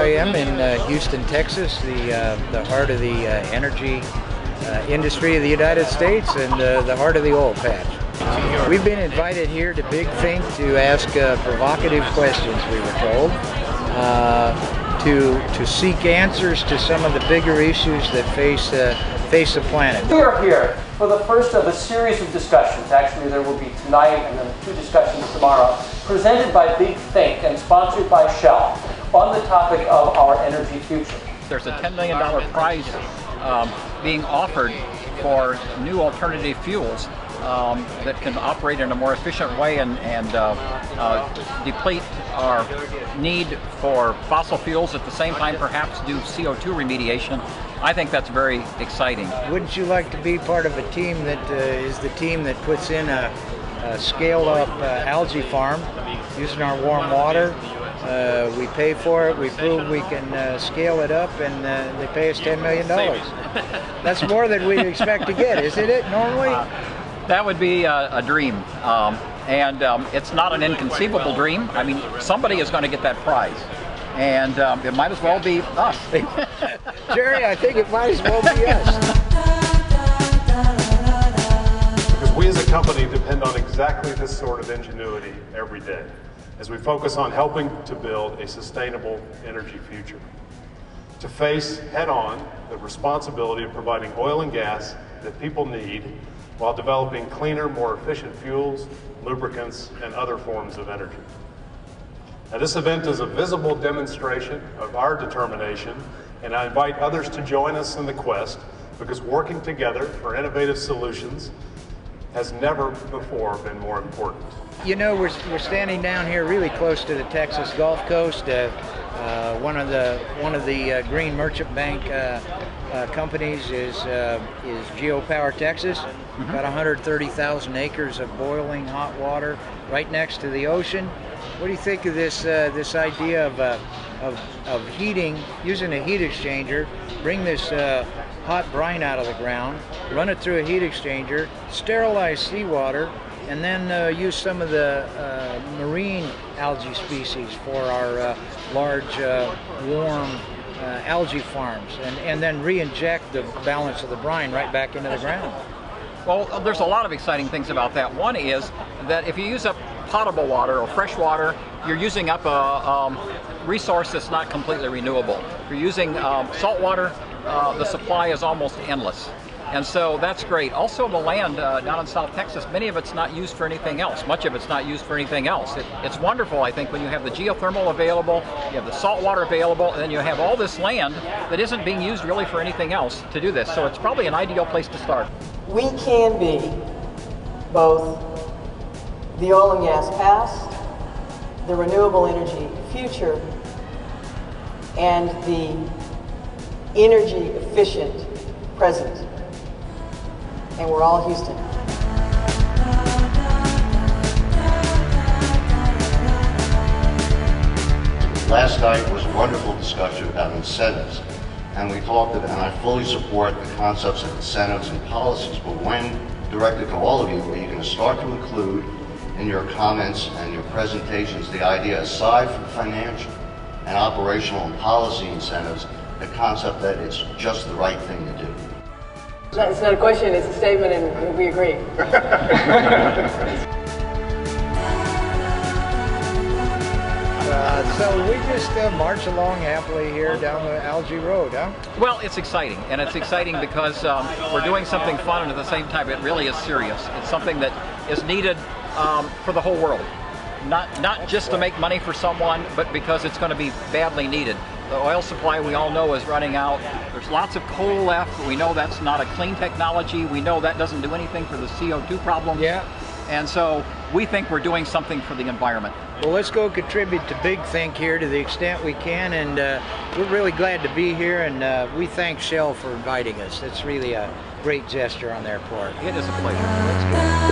I am in Houston, Texas, the heart of the energy industry of the United States and the heart of the oil patch. We've been invited here to Big Think to ask provocative questions, we were told, to seek answers to some of the bigger issues that face the planet. We are here for the first of a series of discussions. Actually, there will be tonight and then 2 discussions tomorrow, presented by Big Think and sponsored by Shell on the topic of our energy future. There's a $10 million prize being offered for new alternative fuels that can operate in a more efficient way and deplete our need for fossil fuels, at the same time perhaps do CO2 remediation. I think that's very exciting. Wouldn't you like to be part of a team that is the team that puts in a scaled-up algae farm using our warm water? We pay for it, we prove we can scale it up, and they pay us $10 million. That's more than we expect to get, isn't it, normally? That would be a dream, and it's not an inconceivable dream. I mean, somebody is going to get that prize, and it might as well be us. Jerry, I think it might as well be us. Because we as a company depend on exactly this sort of ingenuity every day, as we focus on helping to build a sustainable energy future, to face head-on the responsibility of providing oil and gas that people need while developing cleaner, more efficient fuels, lubricants, and other forms of energy. Now, this event is a visible demonstration of our determination, and I invite others to join us in the quest, because working together for innovative solutions has never before been more important. You know, we're standing down here really close to the Texas Gulf Coast. One of the Green Merchant Bank companies is GeoPower Texas. Got 130,000 acres of boiling hot water right next to the ocean. What do you think of this idea of heating, using a heat exchanger, bring this hot brine out of the ground, run it through a heat exchanger, sterilize seawater, and then use some of the marine algae species for our large warm algae farms, and then re-inject the balance of the brine right back into the ground? Well, there's a lot of exciting things about that. One is that if you use up potable water or fresh water, you're using up a resource that's not completely renewable. If you're using salt water, the supply is almost endless. And so that's great. Also, the land down in South Texas, many of it's not used for anything else. Much of it's not used for anything else. It's wonderful, I think, when you have the geothermal available, you have the salt water available, and then you have all this land that isn't being used really for anything else to do this. So it's probably an ideal place to start. We can be both the oil and gas past, the renewable energy future, and the energy efficient present. And we're all Houston. Last night was a wonderful discussion about incentives, and we talked about, and I fully support the concepts of incentives and policies, but when directed to all of you, are you going to start to include in your comments and your presentations the idea, aside from financial and operational and policy incentives, the concept that it's just the right thing to do? It's not a question, it's a statement, and we agree. So we just march along happily here down the Algae Road, huh? Well, it's exciting, and it's exciting because we're doing something fun, and at the same time it really is serious. It's something that is needed for the whole world. Not just to make money for someone, but because it's going to be badly needed. The oil supply, we all know, is running out. There's lots of coal left. We know that's not a clean technology. We know that doesn't do anything for the CO2 problem. Yeah. And so we think we're doing something for the environment. Well, let's go contribute to Big Think here to the extent we can, and we're really glad to be here, and we thank Shell for inviting us. It's really a great gesture on their part. It is a pleasure. Let's go.